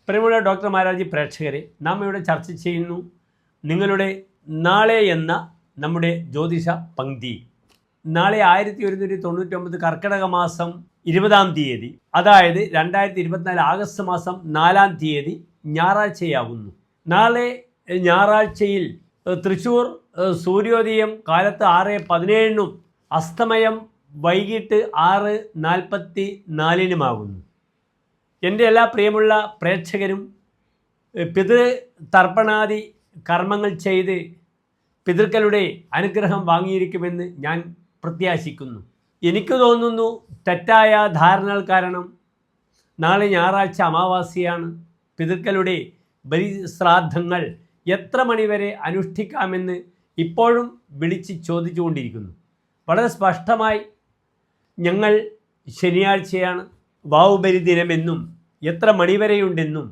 പ്രിയമുള്ള ഡോക്ടർ മാരാജി പ്രേക്ഷകരെ, നാം ഇവിടെ ചർച്ച ചെയ്യുന്നു നിങ്ങളുടെ നാളെ എന്ന നമ്മുടെ ജ്യോതിഷ പങ്ക്തി. നാളെ 1199 കർക്കിടക മാസം 20-ാം തീയതി, അതായത് 2024 ആഗസ്റ്റ് മാസം 4-ാം തീയതി ഞായറാഴ്ചയാകുന്നു. നാളെ ഞായറാഴ്ചയിൽ തൃശ്ശൂർ സൂര്യോദയം കാലത്ത് 6:17-നും അസ്തമയം വൈകിട്ട് 6:44-നുമാകുന്നു. എൻ്റെ എല്ലാ പ്രിയമുള്ള പ്രേക്ഷകരും പിതൃതർപ്പണാദി കർമ്മങ്ങൾ ചെയ്ത് പിതൃക്കളുടെ അനുഗ്രഹം വാങ്ങിയിരിക്കുമെന്ന് ഞാൻ പ്രത്യാശിക്കുന്നു. എനിക്ക് തോന്നുന്നു തെറ്റായ ധാരണകൾ കാരണം നാളെ ഞായറാഴ്ച അമാവാസിയാണ്. പിതൃക്കളുടെ ബലിശ്രാദ്ധങ്ങൾ എത്ര മണിവരെ അനുഷ്ഠിക്കാമെന്ന് ഇപ്പോഴും വിളിച്ച് ചോദിച്ചുകൊണ്ടിരിക്കുന്നു. വളരെ സ്പഷ്ടമായി ഞങ്ങൾ ശനിയാഴ്ചയാണ്, വാവുബലി ദിനമെന്നും എത്ര മണിവരെയുണ്ടെന്നും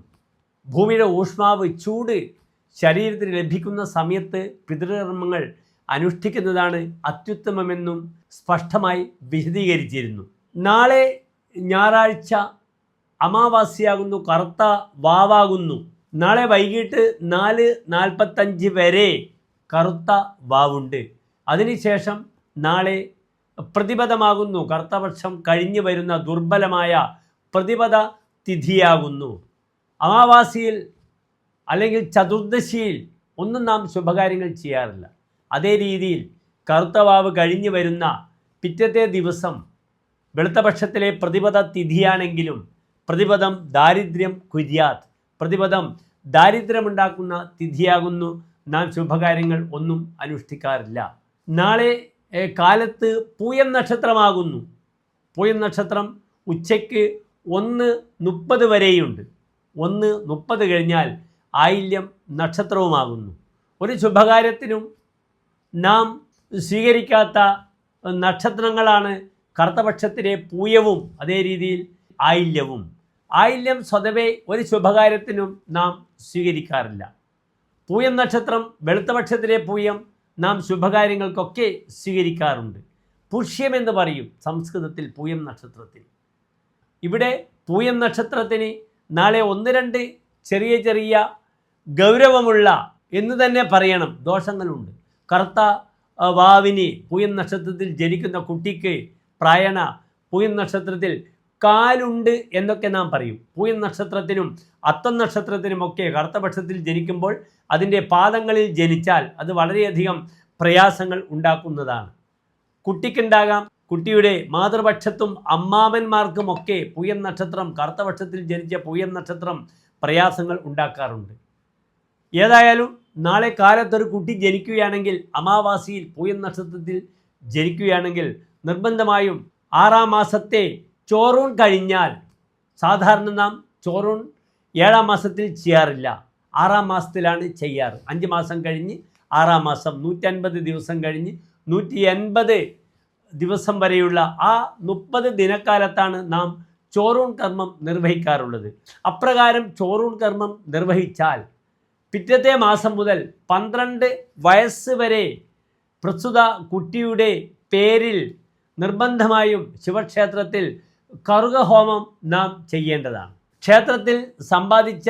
ഭൂമിയുടെ ഊഷ്മാവ് ചൂട് ശരീരത്തിന് ലഭിക്കുന്ന സമയത്ത് പിതൃകർമ്മങ്ങൾ അനുഷ്ഠിക്കുന്നതാണ് അത്യുത്തമമെന്നും സ്പഷ്ടമായി വിശദീകരിച്ചിരുന്നു. നാളെ ഞായറാഴ്ച അമാവാസിയാകുന്നു, കറുത്ത വാവാകുന്നു. നാളെ വൈകിട്ട് 4:45 വരെ കറുത്ത വാവുണ്ട്. അതിനുശേഷം നാളെ പ്രതിപദമാകുന്നു, കറുത്തപക്ഷം കഴിഞ്ഞു വരുന്ന ദുർബലമായ പ്രതിപദ തിഥിയാകുന്നു. അമാവാസിയിൽ അല്ലെങ്കിൽ ചതുർദശിയിൽ ഒന്നും നാം ശുഭകാര്യങ്ങൾ ചെയ്യാറില്ല. അതേ രീതിയിൽ കറുത്ത വാവ് കഴിഞ്ഞു വരുന്ന പിറ്റത്തെ ദിവസം വെളുത്തപക്ഷത്തിലെ പ്രതിപദ തിഥിയാണെങ്കിലും പ്രതിപദം ദാരിദ്ര്യം കുര്യാത്, പ്രതിപദം ദാരിദ്ര്യമുണ്ടാക്കുന്ന തിഥിയാകുന്നു. നാം ശുഭകാര്യങ്ങൾ ഒന്നും അനുഷ്ഠിക്കാറില്ല. നാളെ കാലത്ത് പൂയം നക്ഷത്രമാകുന്നു. പൂയം നക്ഷത്രം ഉച്ചയ്ക്ക് 1:30 വരെയുണ്ട്. 1:30 കഴിഞ്ഞാൽ ആയില്യം നക്ഷത്രവുമാകുന്നു. ഒരു ശുഭകാര്യത്തിനും നാം സ്വീകരിക്കാത്ത നക്ഷത്രങ്ങളാണ് കറുത്തപക്ഷത്തിലെ പൂയവും അതേ രീതിയിൽ ആയില്യവും. ആയില്യം സ്വതവേ ഒരു ശുഭകാര്യത്തിനും നാം സ്വീകരിക്കാറില്ല. പൂയം നക്ഷത്രം, വെളുത്തപക്ഷത്തിലെ പൂയം നാം ശുഭകാര്യങ്ങൾക്കൊക്കെ സ്വീകരിക്കാറുണ്ട്. പുഷ്യമെന്ന് പറയും സംസ്കൃതത്തിൽ പൂയം നക്ഷത്രത്തിന്. ഇവിടെ പൂയം നക്ഷത്രത്തിന് നാളെ 1-2 ചെറിയ ചെറിയ ഗൗരവമുള്ള എന്ന് തന്നെ പറയണം ദോഷങ്ങളുണ്ട്. കറുത്ത വാവിന് പൂയം നക്ഷത്രത്തിൽ ജനിക്കുന്ന കുട്ടിക്ക് പ്രായണ പൂയം നക്ഷത്രത്തിൽ കാലുണ്ട് എന്നൊക്കെ നാം പറയും. പൂയം നക്ഷത്രത്തിനും അത്തം നക്ഷത്രത്തിനുമൊക്കെ കറുത്തപക്ഷത്തിൽ ജനിക്കുമ്പോൾ അതിൻ്റെ പാദങ്ങളിൽ ജനിച്ചാൽ അത് വളരെയധികം പ്രയാസങ്ങൾ ഉണ്ടാക്കുന്നതാണ്. കുട്ടിക്കുണ്ടാകാം. കുട്ടിയുടെ മാതൃപക്ഷത്തും അമ്മാമന്മാർക്കുമൊക്കെ പൂയം നക്ഷത്രം, കറുത്തപക്ഷത്തിൽ ജനിച്ച പൂയം നക്ഷത്രം പ്രയാസങ്ങൾ ഉണ്ടാക്കാറുണ്ട്. ഏതായാലും നാളെ കാലത്തൊരു കുട്ടി ജനിക്കുകയാണെങ്കിൽ, അമാവാസിയിൽ പൂയം നക്ഷത്രത്തിൽ ജനിക്കുകയാണെങ്കിൽ നിർബന്ധമായും 6-ാം മാസത്തെ ചോറൂൺ കഴിഞ്ഞാൽ, സാധാരണ നാം ചോറൂൺ 7-ാം മാസത്തിൽ ചെയ്യാറില്ല, 6-ാം മാസത്തിലാണ് ചെയ്യാറ്. 5 മാസം കഴിഞ്ഞ് 6-ാം മാസം 150 ദിവസം കഴിഞ്ഞ് 180 ദിവസം വരെയുള്ള ആ 30 ദിനക്കാലത്താണ് നാം ചോറൂൺ കർമ്മം നിർവഹിക്കാറുള്ളത്. അപ്രകാരം ചോറൂൺ കർമ്മം നിർവഹിച്ചാൽ പിറ്റത്തെ മാസം മുതൽ 12 വയസ്സ് വരെ പ്രസ്തുത കുട്ടിയുടെ പേരിൽ നിർബന്ധമായും ശിവക്ഷേത്രത്തിൽ കറുകഹോമം നാം ചെയ്യേണ്ടതാണ്. ക്ഷേത്രത്തിൽ സമ്പാദിച്ച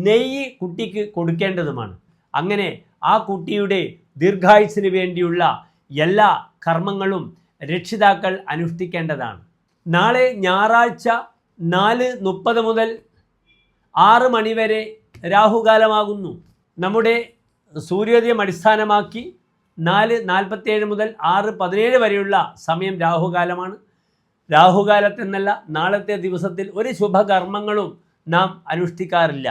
നെയ്യ് കുട്ടിക്ക് കൊടുക്കേണ്ടതുമാണ്. അങ്ങനെ ആ കുട്ടിയുടെ ദീർഘായുസ്സിന് വേണ്ടിയുള്ള എല്ലാ കർമ്മങ്ങളും രക്ഷിതാക്കൾ അനുഷ്ഠിക്കേണ്ടതാണ്. നാളെ ഞായറാഴ്ച 4:30 മുതൽ 6 മണി വരെ രാഹുകാലമാകുന്നു. നമ്മുടെ സൂര്യോദയം അടിസ്ഥാനമാക്കി 4:47 മുതൽ 6:17 വരെയുള്ള സമയം രാഹുകാലമാണ്. രാഹുകാലത്തെന്നല്ല, നാളത്തെ ദിവസത്തിൽ ഒരു ശുഭകർമ്മങ്ങളും നാം അനുഷ്ഠിക്കാറില്ല.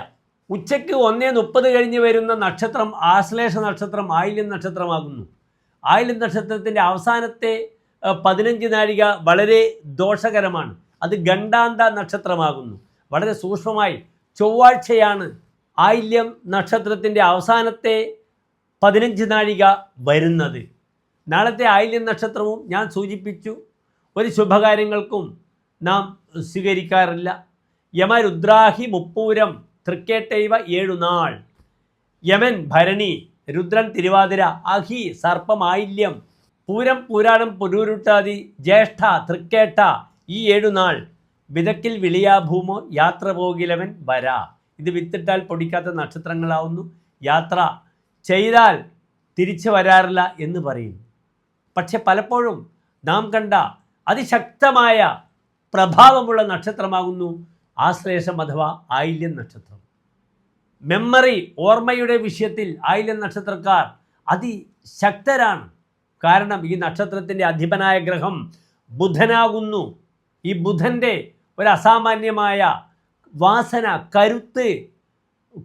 ഉച്ചയ്ക്ക് 1:30 കഴിഞ്ഞ് വരുന്ന നക്ഷത്രം ആശ്ലേഷ നക്ഷത്രം, ആയില്യം നക്ഷത്രമാകുന്നു. ആയില്യം നക്ഷത്രത്തിൻ്റെ അവസാനത്തെ 15 നാഴിക വളരെ ദോഷകരമാണ്. അത് ഗണ്ഡാന്ത നക്ഷത്രമാകുന്നു. വളരെ സൂക്ഷ്മമായി ചൊവ്വാഴ്ചയാണ് ആയില്യം നക്ഷത്രത്തിൻ്റെ അവസാനത്തെ 15 നാഴിക വരുന്നത്. നാളത്തെ ആയില്യം നക്ഷത്രവും ഞാൻ സൂചിപ്പിച്ചു, ഒരു ശുഭകാര്യങ്ങൾക്കും നാം സ്വീകരിക്കാറില്ല. യമരുദ്രാഹി മുപ്പൂരം തൃക്കേട്ടൈവ 7 നാൾ. യമൻ ഭരണി, രുദ്രൻ തിരുവാതിര, അഹി സർപ്പം ആയില്യം, പൂരം പൂരാടം പുരൂരുട്ടാതി, ജ്യേഷ്ഠ തൃക്കേട്ട ഈ 7 നാൾ വിതക്കിൽ വിളിയാഭൂമോ യാത്ര പോകിലവൻ വരാ ഇത് വിത്തിട്ടാൽ പൊടിക്കാത്ത നക്ഷത്രങ്ങളാവുന്നു. യാത്ര ചെയ്താൽ തിരിച്ചു വരാറില്ല എന്ന് പറയുന്നു. പക്ഷെ പലപ്പോഴും നാം കണ്ട അതിശക്തമായ പ്രഭാവമുള്ള നക്ഷത്രമാകുന്നു ആശ്ലേഷം അഥവാ ആയില്യം നക്ഷത്രം. മെമ്മറി, ഓർമ്മയുടെ വിഷയത്തിൽ ആയില്യം നക്ഷത്രക്കാർ അതിശക്തരാണ്. കാരണം ഈ നക്ഷത്രത്തിൻ്റെ അധിപനായ ഗ്രഹം ബുധനാകുന്നു. ഈ ബുധൻ്റെ ഒരു അസാമാന്യമായ വാസന, കരുത്ത്,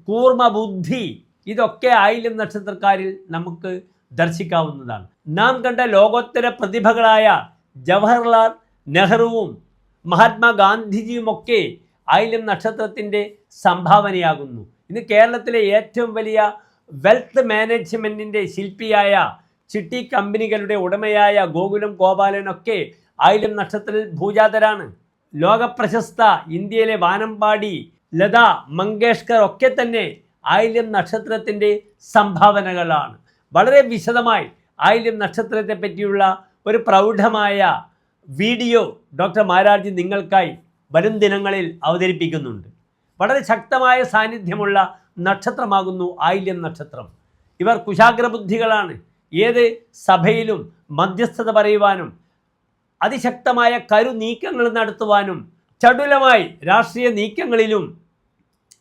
കൂർമ്മ ബുദ്ധി, ഇതൊക്കെ ആയില്യം നക്ഷത്രക്കാരിൽ നമുക്ക് ദർശിക്കാവുന്നതാണ്. നാം കണ്ട ലോകോത്തര പ്രതിഭകളായ ജവഹർലാൽ നെഹ്റുവും മഹാത്മാഗാന്ധിജിയുമൊക്കെ ആയില്യം നക്ഷത്രത്തിൻ്റെ സംഭാവനയാകുന്നു. ഇന്ന് കേരളത്തിലെ ഏറ്റവും വലിയ വെൽത്ത് മാനേജ്മെൻറ്റിൻ്റെ ശില്പിയായ ചിട്ടി കമ്പനികളുടെ ഉടമയായ ഗോകുലം ഗോപാലനൊക്കെ ആയില്യം നക്ഷത്രത്തിൽ ഭൂജാതരാണ്. ലോകപ്രശസ്ത ഇന്ത്യയിലെ വാനമ്പാടി ലതാ മങ്കേഷ്കർ ഒക്കെ തന്നെ ആയില്യം നക്ഷത്രത്തിൻ്റെ സംഭാവനകളാണ്. വളരെ വിശദമായി ആയില്യം നക്ഷത്രത്തെ പറ്റിയുള്ള ഒരു പ്രൗഢമായ വീഡിയോ ഡോക്ടർ മാരാർജി നിങ്ങൾക്കായി വരും ദിനങ്ങളിൽ അവതരിപ്പിക്കുന്നുണ്ട്. വളരെ ശക്തമായ സാന്നിധ്യമുള്ള നക്ഷത്രമാകുന്നു ആയില്യം നക്ഷത്രം. ഇവർ കുശാഗ്രബുദ്ധികളാണ്. ഏത് സഭയിലും മധ്യസ്ഥത പറയുവാനും അതിശക്തമായ കരുനീക്കങ്ങൾ നടത്തുവാനും ചടുലമായി രാഷ്ട്രീയ നീക്കങ്ങളിലും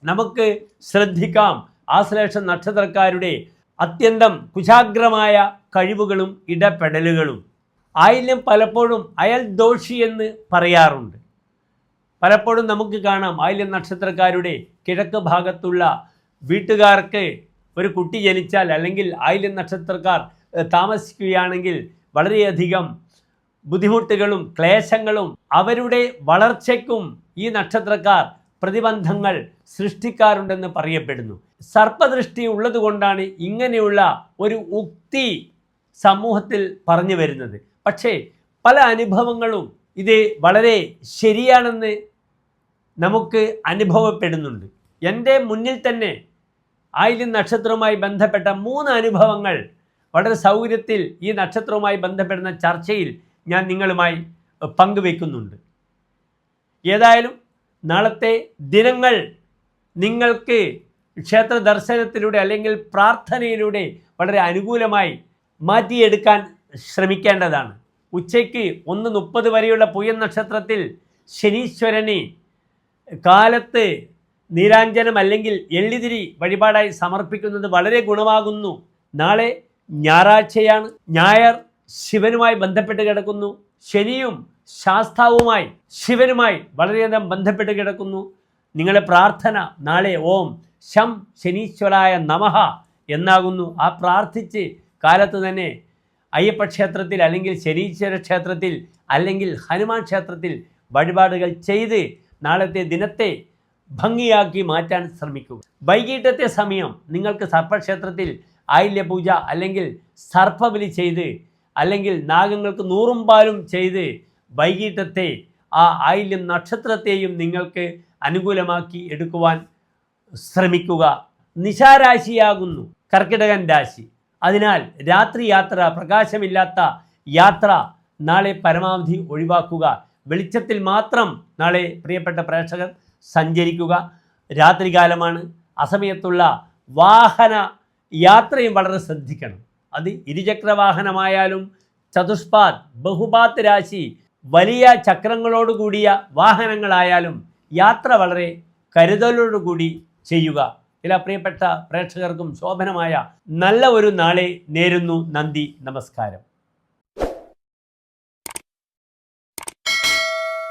നമുക്ക് ശ്രദ്ധിക്കാം ആശ്ലേഷ നക്ഷത്രക്കാരുടെ അത്യന്തം കുശാഗ്രമായ കഴിവുകളും ഇടപെടലുകളും. ആയില്യം പലപ്പോഴും അയൽ ദോഷി എന്ന് പറയാറുണ്ട്. പലപ്പോഴും നമുക്ക് കാണാം ആയില്യം നക്ഷത്രക്കാരുടെ കിഴക്ക് ഭാഗത്തുള്ള വീട്ടുകാർക്ക് ഒരു കുട്ടി ജനിച്ചാൽ, അല്ലെങ്കിൽ ആയില്യം നക്ഷത്രക്കാർ താമസിക്കുകയാണെങ്കിൽ വളരെയധികം ബുദ്ധിമുട്ടുകളും ക്ലേശങ്ങളും അവരുടെ വളർച്ചയ്ക്കും ഈ നക്ഷത്രക്കാർ പ്രതിബന്ധങ്ങൾ സൃഷ്ടിക്കാറുണ്ടെന്ന് പറയപ്പെടുന്നു. സർപ്പദൃഷ്ടി ഉള്ളതുകൊണ്ടാണ് ഇങ്ങനെയുള്ള ഒരു ഉക്തി സമൂഹത്തിൽ പറഞ്ഞു വരുന്നത്. പക്ഷേ പല അനുഭവങ്ങളും ഇത് വളരെ ശരിയാണെന്ന് നമുക്ക് അനുഭവപ്പെടുന്നുണ്ട്. എൻ്റെ മുന്നിൽ തന്നെ ആയില്യം നക്ഷത്രവുമായി ബന്ധപ്പെട്ട 3 അനുഭവങ്ങൾ വളരെ സൗകര്യത്തിൽ ഈ നക്ഷത്രവുമായി ബന്ധപ്പെടുന്ന ചർച്ചയിൽ ഞാൻ നിങ്ങളുമായി പങ്കുവെക്കുന്നുണ്ട്. ഏതായാലും നാളത്തെ ദിനങ്ങൾ നിങ്ങൾക്ക് ക്ഷേത്ര ദർശനത്തിലൂടെ അല്ലെങ്കിൽ പ്രാർത്ഥനയിലൂടെ വളരെ അനുകൂലമായി മാറ്റിയെടുക്കാൻ ശ്രമിക്കേണ്ടതാണ്. ഉച്ചയ്ക്ക് 1:30 വരെയുള്ള പൂയം നക്ഷത്രത്തിൽ ശനീശ്വരന് കാലത്ത് നീരാഞ്ജനം അല്ലെങ്കിൽ എള്ളിതിരി വഴിപാടായി സമർപ്പിക്കുന്നത് വളരെ ഗുണമാകുന്നു. നാളെ ഞായറാഴ്ചയാണ്. ഞായർ ശിവനുമായി ബന്ധപ്പെട്ട് കിടക്കുന്നു. ശനിയും ശാസ്താവുമായി ശിവനുമായി വളരെയധികം ബന്ധപ്പെട്ട് കിടക്കുന്നു. നിങ്ങളുടെ പ്രാർത്ഥന നാളെ ഓം ശം ശനീശ്വരായ നമഃ എന്നാകുന്നു. ആ പ്രാർത്ഥിച്ച് കാലത്ത് തന്നെ അയ്യപ്പ ക്ഷേത്രത്തിൽ അല്ലെങ്കിൽ ശനീശ്വര ക്ഷേത്രത്തിൽ അല്ലെങ്കിൽ ഹനുമാൻ ക്ഷേത്രത്തിൽ വഴിപാടുകൾ ചെയ്ത് നാളത്തെ ദിനത്തെ ഭംഗിയാക്കി മാറ്റാൻ ശ്രമിക്കുക. വൈകിട്ടത്തെ സമയം നിങ്ങൾക്ക് സർപ്പക്ഷേത്രത്തിൽ ആയില്യപൂജ അല്ലെങ്കിൽ സർപ്പബലി ചെയ്ത് അല്ലെങ്കിൽ നാഗങ്ങൾക്ക് 100 പാലും ചെയ്ത് വൈകിട്ടത്തെ ആ ആയില്യം നക്ഷത്രത്തെയും നിങ്ങൾക്ക് അനുകൂലമാക്കി എടുക്കുവാൻ ശ്രമിക്കുക. നിശാരാശിയാകുന്നു കർക്കിടകൻ രാശി. അതിനാൽ രാത്രി യാത്ര, പ്രകാശമില്ലാത്ത യാത്ര നാളെ പരമാവധി ഒഴിവാക്കുക. വെളിച്ചത്തിൽ മാത്രം നാളെ പ്രിയപ്പെട്ട പ്രേക്ഷകർ സഞ്ചരിക്കുക. രാത്രികാലമാണ്. അസമയത്തുള്ള വാഹന യാത്രയും വളരെ ശ്രദ്ധിക്കണം. അത് ഇരുചക്ര വാഹനമായാലും ചതുഷ്പാദ്, ബഹുപാത്ത് രാശി, വലിയ ചക്രങ്ങളോടുകൂടിയ വാഹനങ്ങളായാലും യാത്ര വളരെ കരുതലോടുകൂടി ചെയ്യുക. എല്ലാ പ്രിയപ്പെട്ട പ്രേക്ഷകർക്കും ശോഭനമായ നല്ല ഒരു നാളെ നേരുന്നു. നന്ദി, നമസ്കാരം.